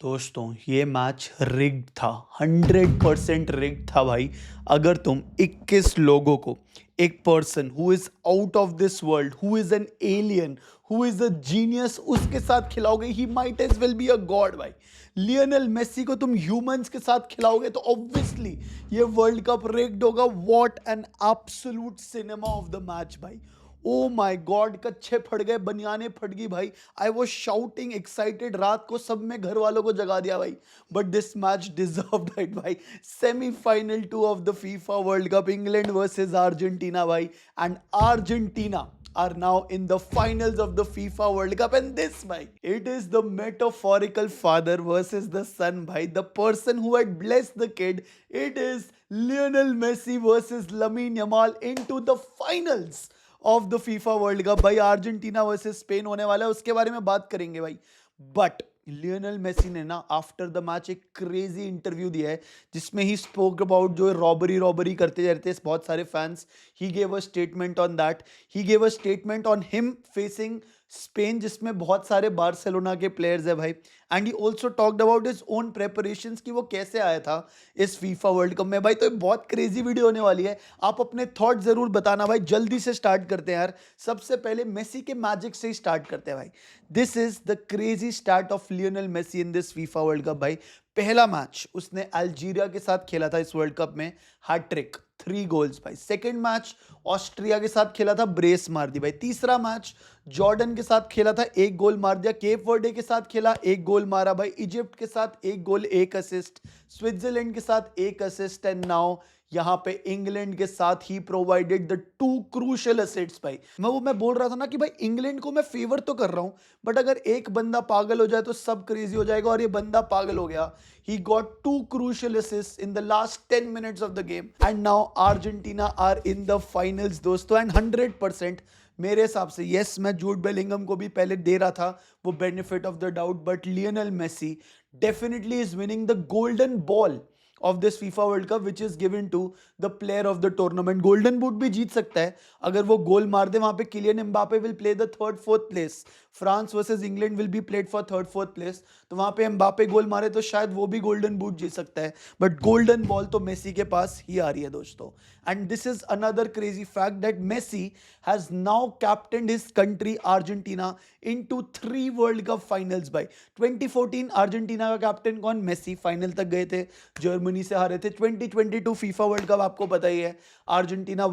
दोस्तों ये match rigged था। 100% रिग्ड था भाई। अगर तुम 21 लोगों को एक person who is out of this world, who is an alien, who is a genius, उसके साथ खिलाओगे, he might as well be a god भाई। लियोनेल मेसी को तुम ह्यूमंस के साथ खिलाओगे तो ऑब्वियसली ये वर्ल्ड कप रिग्ड होगा। What an absolute cinema of the match भाई। ओ माय गॉड, कच्छे फट गए, बनियाने फट गई भाई। आई वॉज शाउटिंग एक्साइटेड, रात को सब में घर वालों को जगा दिया भाई। But this match deserved it भाई। Semifinal 2 of the FIFA world cup, England versus Argentina भाई। And Argentina are now in the finals of the FIFA World Cup, and this bhai, it is the metaphorical father versus the son bhai, the person who had blessed the kid. It is Lionel Messi versus Lamine Yamal into the finals of the FIFA world Cup भाई। Argentina versus Spain होने वाला है, उसके बारे में बात करेंगे भाई। बट लियोनेल मेसी ने ना आफ्टर द मैच एक क्रेजी इंटरव्यू दिया है जिसमें ही स्पोक अबाउट जो रॉबरी करते रहते हैं बहुत सारे fans. He gave a statement on that, he gave a statement on him facing Spain जिसमें बहुत सारे बार्सिलोना के प्लेयर्स है भाई। And he also talked about his own preparations कि वो कैसे आया था इस फीफा वर्ल्ड कप में भाई। तो ये बहुत क्रेजी वीडियो होने वाली है, आप अपने थॉट जरूर बताना भाई। जल्दी से स्टार्ट करते हैं यार। सबसे पहले मेसी के मैजिक से ही स्टार्ट करते हैं भाई। This is the crazy start of Lionel Messi in this FIFA world Cup भाई। पहला मैच उसने अल्जीरिया के साथ खेला था इस वर्ल्ड कप में, हैट्रिक, 3 गोल्स भाई। सेकंड मैच ऑस्ट्रिया के साथ खेला था, ब्रेस मार दी भाई। तीसरा मैच जॉर्डन के साथ खेला था, 1 गोल मार दिया। केप वर्डे के साथ खेला, 1 गोल मारा भाई। इजिप्ट के साथ 1 गोल 1 असिस्ट। स्विट्जरलैंड के साथ 1 असिस्ट। एंड नाउ यहां पे इंग्लैंड के साथ ही प्रोवाइडेड द 2 क्रूशियल असिस्ट्स भाई। मैं बोल रहा था ना कि भाई इंग्लैंड को मैं फेवर तो कर रहा हूं, बट अगर एक बंदा पागल हो जाए तो सब क्रेजी हो जाएगा, और ये बंदा पागल हो गया। He got 2 crucial assists in the last 10 minutes of the game, and now Argentina are in the finals दोस्तों। and 100% मेरे हिसाब से यस, मैं जूड बेलिंगम को भी पहले दे रहा था वो benefit of the doubt, but Lionel Messi definitely is winning the golden ball of this FIFA world Cup which is given to the player of the tournament. Golden boot भी जीत सकता है अगर वो गोल मार दे। वहां पे Kylian Mbappe will play the 3rd 4th place. France versus England will be played for 3rd 4th place, तो वहां पे एम्बापे गोल मारे तो शायद वो भी गोल्डन बूट जीत सकता है। बट गोल्डन बॉल तो मेसी के पास ही आ रही है दोस्तों। And this is another crazy fact that Messi has now captained his country Argentina into 3 world cup finals by. 2014 Argentina का कैप्टन कौन? मेसी, फाइनल तक गए थे, जर्मनी से हारे थे। 2022 फीफा वर्ल्ड कप आपको पता ही है, Argentina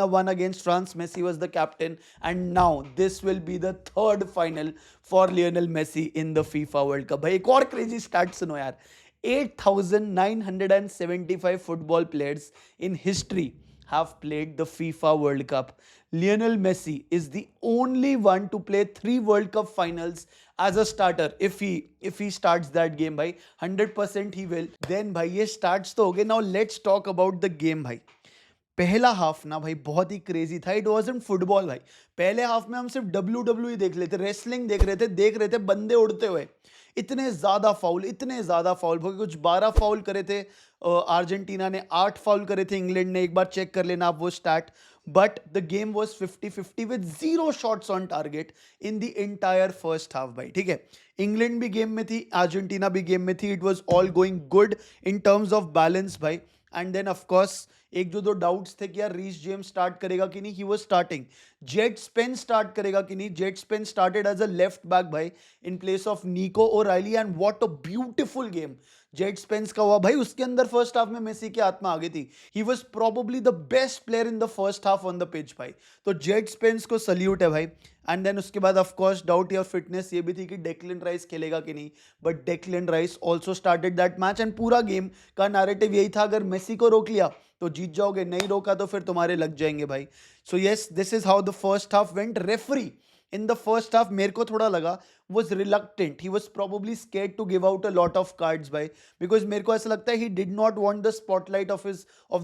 won against France, Messi was the captain. And now this will be the 3rd final for Lionel Messi in the FIFA world Cup भाई। एक और क्रेजी स्टैट सुनो यार। 8,975 football players in history have played the FIFA World Cup. Lionel Messi is the only one to play 3 World Cup finals as a starter. If he starts that game भाई, 100% he will. Then भाई ये starts तो हो गए। Now let's talk about the game भाई। पहला half ना भाई बहुत ही क्रेजी था। इट वॉजंट फुटबॉल भाई। पहले हाफ में हम सिर्फ WWE देख लेते, रेसलिंग देख रहे थे बंदे उड़ते हुए। इतने ज्यादा फाउल कुछ 12 फाउल करे थे अर्जेंटीना ने, 8 फाउल करे थे इंग्लैंड ने। एक बार चेक कर लेना आप वो stat. But the game was 50-50 with 0 shots on target in the entire first half भाई। ठीक है, इंग्लैंड भी गेम में थी, अर्जेंटीना भी गेम में थी। It was all going good in terms of balance भाई। एंड देन ऑफकोर्स एक जो 2 डाउट्स थे कि यार रीस जेम्स स्टार्ट करेगा कि नहीं, he was starting. Jed Spence start करेगा कि नहीं, Jed Spence started as a left back भाई in place of Nico O'Reilly. And what a beautiful game Jed Spence का हुआ भाई। उसके अंदर फर्स्ट हाफ में मेसी की आत्मा आ गई थी। He was probably the best player in the first half on the pitch भाई। तो जेट स्पेंस को सल्यूट है भाई। एंड देन उसके बाद of course doubt your fitness ये भी थी कि डेक्लन राइस खेलेगा कि नहीं, but Declan rice also started that match. And पूरा गेम का नैरेटिव यही था, अगर मेसी को रोक लिया तो जीत जाओगे, नहीं रोका तो फिर तुम्हारे लग जाएंगे भाई। So yes, this is how the first half went. Referee in the first half मेरे को थोड़ा लगा was reluctant. He was probably scared to give out a lot of cards by, because मेरे को ऐसा लगता है he did not want the spotlight of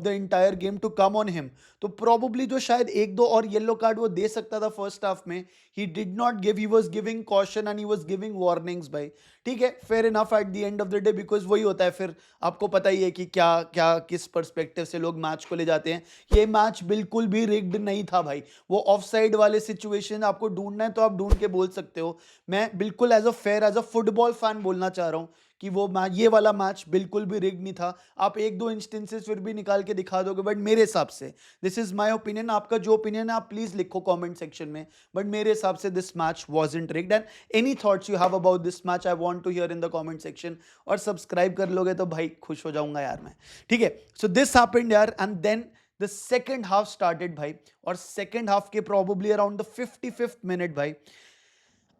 the entire game to come on him. तो probably जो शायद 1-2 और येलो कार्ड वो दे सकता था फर्स्ट हाफ में, he did not give. He was giving caution and he was giving warnings भाई। ठीक है, fair enough at the end of the day, because वही होता है फिर, आपको पता ही है कि क्या क्या किस पर्सपेक्टिव से लोग मैच को ले जाते हैं। ये मैच बिल्कुल भी रिग्ड नहीं था भाई। वो ऑफ साइड वाले सिचुएशन आपको ढूंढना है तो आप ढूंढ के बोल सकते हो। मैं बिल्कुल एज अ फुटबॉल फैन बोलना चाह रहा हूँ कि वो मैच, ये वाला मैच बिल्कुल भी रिग नहीं था। आप एक दो इंस्टेंसेस फिर भी निकाल के दिखा दोगे, बट मेरे हिसाब से, दिस इज माय ओपिनियन, आपका जो ओपिनियन है आप प्लीज लिखो कमेंट सेक्शन में, बट मेरे हिसाब से this match wasn't rigged. And any thoughts you have about this match I want to hear in the comment section. और सब्सक्राइब कर लोगे तो भाई खुश हो जाऊंगा यार मैं, ठीक है। सो दिस हैपेंड यार, and then the second half started भाई, और सेकेंड हाफ के probably around the 55th minute भाई,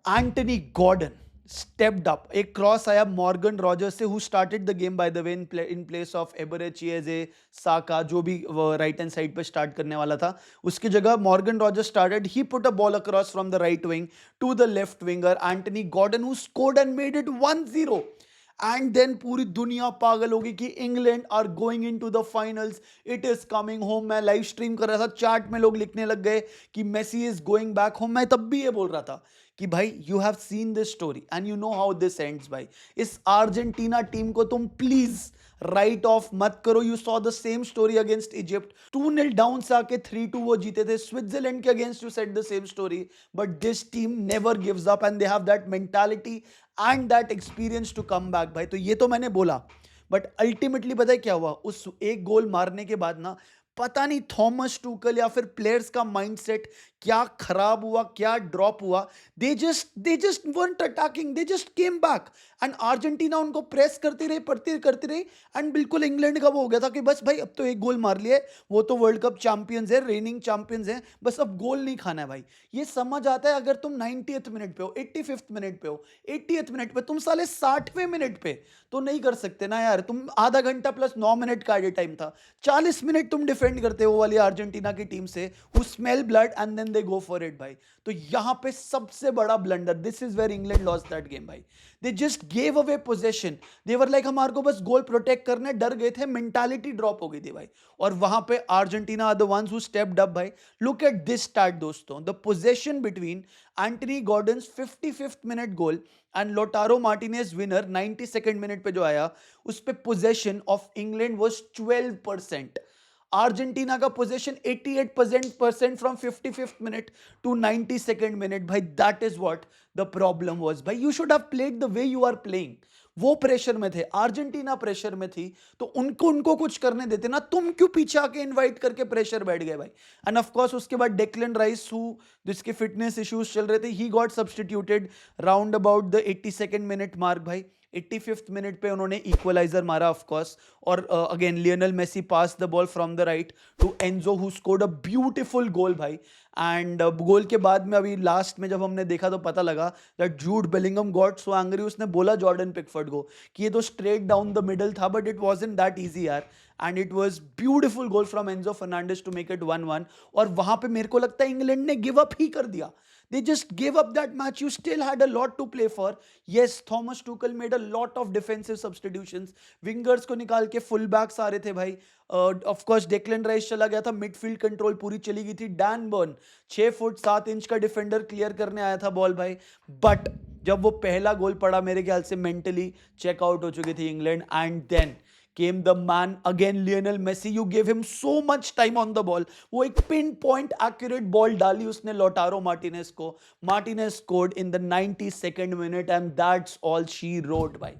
एंटनी गॉर्डन stepped up. एक क्रॉस आया मॉर्गन रॉजर्स से, who started the game by the way in place of Eberechi Eze Saka, जो भी right hand side पे स्टार्ट करने वाला था, उसकी जगह Morgan Rogers started. He put a ball across from the right wing to the left winger Anthony Gordon, who scored and made it 1-0. And then पूरी दुनिया पागल होगी कि England are going into the finals, it is coming home. मैं live stream कर रहा था, chat में लोग लिखने लग गए कि Messi is going back home. मैं तब भी ये बोल रहा था कि भाई you have seen this story and you know how this ends. भाई इस अर्जेंटीना टीम को तुम प्लीज राइट ऑफ मत करो. You saw the same story against Egypt, 2-0 down से आके 3-2 वो जीते थे. स्विट्जरलैंड के against you said the same story, but this team never gives up and they have that mentality and that experience to come back. भाई तो ये तो मैंने बोला, बट अल्टीमेटली पता है क्या हुआ? उस एक गोल मारने के बाद ना, पता नहीं थॉमस टूकल या फिर प्लेयर्स का माइंडसेट क्या खराब हुआ, क्या ड्रॉप हुआ. They just weren't attacking, they just came back and Argentina उनको प्रेस करती रही एंड बिल्कुल इंग्लैंड का वो हो गया था कि बस भाई अब तो एक गोल मार लिए, वो तो वर्ल्ड कप चैंपियंस है, रेनिंग चैंपियंस है, बस अब गोल नहीं खाना है. भाई ये समझ आता है अगर तुम 90th मिनट पे हो, 85th मिनट पे हो, 80th मिनट पे, तुम साले 60वें मिनट पे तो नहीं कर सकते ना यार. तुम आधा घंटा प्लस 9 मिनट का एडिट टाइम था, 40 मिनट तुम डिफेंड करते हो वाली अर्जेंटीना की टीम से, who smell blood and then they go for it. भाई तो यहां पे सबसे बड़ा blunder, this is where England lost that game. भाई they just gave away possession, they were like हमारे को बस गोल प्रोटेक्ट करने, डर गए थे, मेंटालिटी ड्रॉप हो गई थी भाई. और वहां पे Argentina are the ones who stepped up. भाई लुक एट दिस स्टार्ट दोस्तों, the possession between Anthony Gordon's 55th minute goal and Lautaro Martinez winner 92nd minute पे जो आया, उस पे possession of England was 12%. Argentina का position 88% from 55th minute to 92nd minute. भाई that is what the problem was. भाई you should have played the way you are playing. वो pressure में थे, अर्जेंटीना प्रेशर में थी, तो उनको कुछ करने देते ना. तुम क्यों पीछे आके इनवाइट करके प्रेशर बैठ गए भाई. एंड ऑफ कोर्स उसके बाद डेक्लन राइस, हु जिसके फिटनेस इश्यूज चल रहे थे, he got substituted round about the 82nd minute mark. भाई 85th मिनट पे उन्होंने इक्वलाइजर मारा ऑफ कोर्स. और again Lionel Messi pass the ball from the right to Enzo, who scored a beautiful goal. भाई and गोल के बाद में अभी लास्ट में जब हमने देखा तो पता लगा that Jude Bellingham got so angry. उसने बोला जॉर्डन पिकफोर्ड को कि ये तो स्ट्रेट डाउन द मिडल था, but it wasn't that easy यार. And it was beautiful goal from Enzo Fernandez to make it 1-1. और वहां पे मेरे को लगता है इंग्लैंड ने गिव अप ही कर दिया. They just gave up that match. You still had a lot to play for. Yes, Thomas Tuchel made a lot of defensive substitutions. Wingers को निकाल के full backs आ रहे थे भाई. Of course, Declan Rice चला गया था. Midfield control पूरी चली गई थी. Dan Burn 6 फुट 7 इंच का डिफेंडर क्लियर करने आया था बॉल भाई. बट जब वो पहला गोल पड़ा, मेरे ख्याल से मेंटली चेकआउट हो चुकी थी England. And then came the man again, Lionel Messi. You gave him so much time on the ball. वो एक पिन पॉइंट एक्यूरेट बॉल डाली उसने लोटारो मार्टिनेज को. Martinez scored in the 92nd minute and that's all she wrote. भाई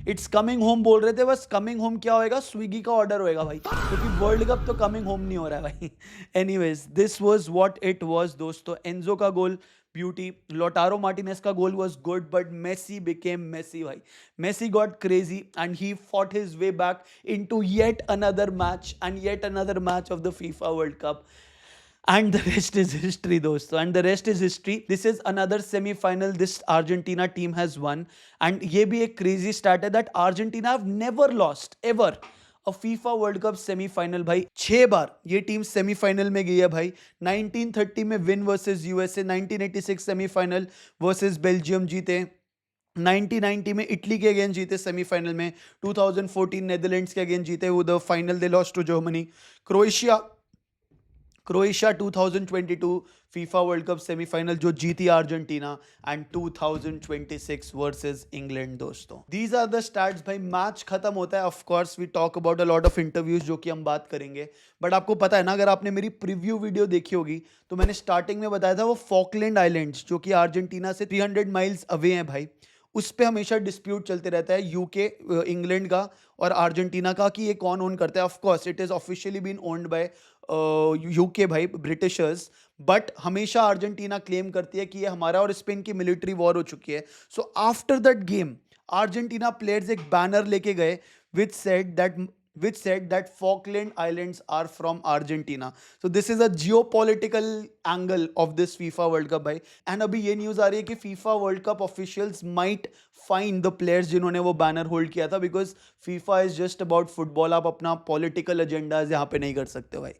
it's coming home बोल रहे थे, बस कमिंग होम क्या होएगा, स्विगी का ऑर्डर होएगा भाई, क्योंकि वर्ल्ड कप तो कमिंग होम नहीं हो रहा है भाई. Anyways this was what it was दोस्तों. एंजो का गोल beauty, Lautaro Martinez का goal was good, but Messi became Messi. भाई Messi got crazy and he fought his way back into yet another match and yet another match of the FIFA World Cup. And the rest is history दोस्तों. And the rest is history. This is another semi-final this Argentina team has won. And ये भी एक crazy stat है that Argentina have never lost ever FIFA world cup semifinal. भाई 6 बार ये team semifinal में गई है भाई. 1930 में win versus USA, 1986 semifinal versus Belgium जीते, 1990 में इटली के अगेंस्ट जीते सेमीफाइनल में, 2014 नेदरलैंड्स के अगेंस्ट जीते, वो the final they lost to Germany. Croatia 2022 FIFA world cup semifinal जो जीती अर्जेंटीना एंड 2026 वर्सेस इंग्लैंड दोस्तों। दीज आर द स्टैट्स भाई। मैच खत्म होता है, of course we talk about a lot of interviews जो कि हम बात करेंगे, बट आपको पता है ना, अगर आपने मेरी प्रीव्यू वीडियो देखी होगी तो मैंने स्टार्टिंग में बताया था वो फॉकलैंड आइलैंड्स जो कि अर्जेंटीना से 300 माइल्स अवे हैं भाई, उस पे हमेशा डिस्प्यूट चलते रहता है यूके, इंग्लैंड का और अर्जेंटीना का कि ये कौन ओन करता है। Of course it is officially been owned by UK भाई, ब्रिटिशर्स, बट हमेशा अर्जेंटीना क्लेम करती है कि ये हमारा, और स्पेन की मिलिट्री वॉर हो चुकी है। So after that game Argentina players एक बैनर लेके गए which said that Falkland Islands are from Argentina. So this is a geopolitical angle of this FIFA World Cup भाई। एंड अभी ये न्यूज़ आ रही है कि FIFA World Cup officials might fine the players जिन्होंने वो बैनर होल्ड किया था, because FIFA is just about football। आप अपना पॉलिटिकल एजेंडाज यहाँ पे नहीं कर सकते भाई,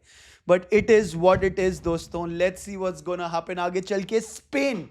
but it is what it is दोस्तों। Let's see what's gonna happen आगे चल के। Spain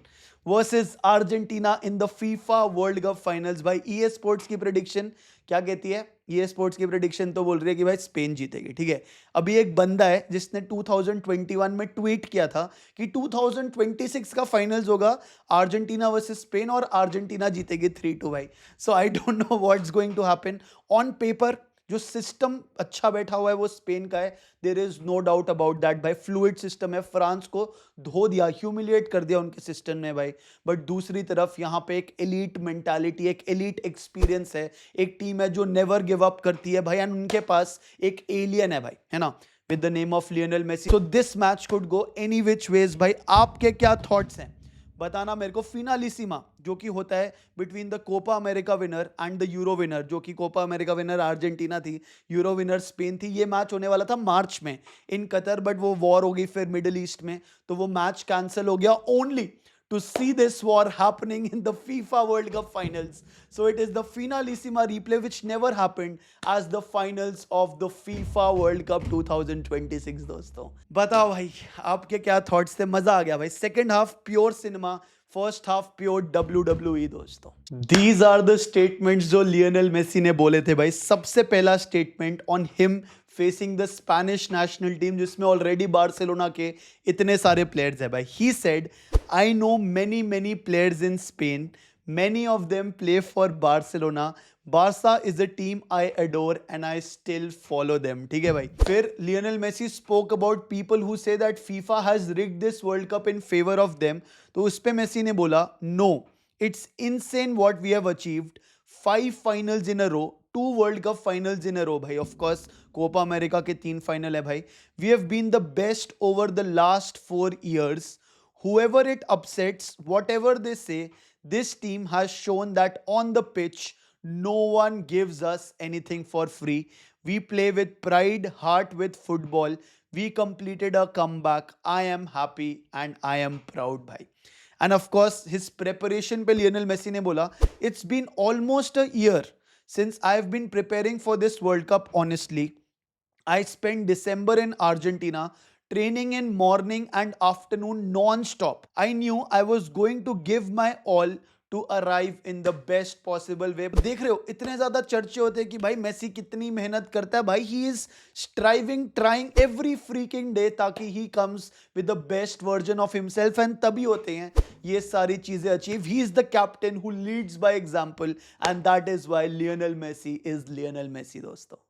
versus Argentina in the FIFA world cup finals भाई। ईए स्पोर्ट्स की प्रेडिक्शन क्या कहती है? ईए स्पोर्ट्स की प्रेडिक्शन तो बोल रही है कि भाई स्पेन जीतेगी, ठीक है। अभी एक बंदा है जिसने 2021 में ट्वीट किया था कि 2026 का फाइनल्स होगा अर्जेंटीना वर्सेस स्पेन और अर्जेंटीना जीतेगी 3-2 भाई। So I don't know what's going to happen. On paper जो सिस्टम अच्छा बैठा हुआ है वो स्पेन का है, there is no doubt about that भाई। फ्लूइड सिस्टम है, फ्रांस को धो दिया, ह्यूमिलिएट कर दिया उनके सिस्टम ने भाई। बट दूसरी तरफ यहाँ पे एक एलीट मेंटालिटी, एक एलीट एक्सपीरियंस है, एक टीम है जो नेवर गिव अप करती है भाई, एंड उनके पास एक एलियन है भाई, है ना, with the name of Lionel Messi. So this match could go any which ways भाई। आपके क्या थॉट्स हैं बताना मेरे को। फिनालिसिमा जो कि होता है between the Copa America winner and the Euro winner, जो कि कोपा अमेरिका विनर अर्जेंटीना थी, यूरो विनर स्पेन थी। ये मैच होने वाला था मार्च में इन कतर, बट वो वॉर हो गई फिर मिडिल ईस्ट में, तो वो मैच कैंसिल हो गया। Only to see this war happening in the FIFA World Cup finals. So it is the finalissima replay which never happened as the finals of the FIFA World Cup 2026 दोस्तों। बताओ भाई आपके क्या thoughts थे? मजा आ गया भाई। Second half pure cinema, first half pure WWE दोस्तों। These are the statements जो लियोनेल मेसी ने बोले थे भाई। सबसे पहला statement on him facing the Spanish national team जिसमें ऑलरेडी बार्सिलोना के इतने सारे प्लेयर्स हैं भाई। He said I know many players in Spain, many of them play for Barcelona. Barca is a team I adore and I still follow them. ठीक है भाई। फिर Lionel Messi spoke about people who say that FIFA has rigged this World Cup in favor of them. तो उस पे Messi ने बोला no, it's insane what we have achieved. 5 finals in a row, 2 World Cup finals in a row भाई। Of course Copa America के 3 final है भाई। We have been the best over the last 4 years. Whoever it upsets, whatever they say, this team has shown that on the pitch, no one gives us anything for free. We play with pride, heart with football. We completed a comeback. I am happy and I am proud, bhai. And of course, his preparation पे Lionel Messi ने बोला, it's been almost a year since I've been preparing for this World Cup, honestly. I spent December in Argentina training in morning and afternoon non-stop. I knew I was going to give my all to arrive in the best possible way. देख रहे हो इतने ज्यादा चर्चे होते हैं कि भाई मेसी कितनी मेहनत करता है भाई। he is striving, trying every freaking day ताकि he comes with the best version of himself, and तभी होते हैं ये सारी चीजें achieve. he is the captain who leads by example and that is why Lionel Messi is Lionel Messi दोस्तों।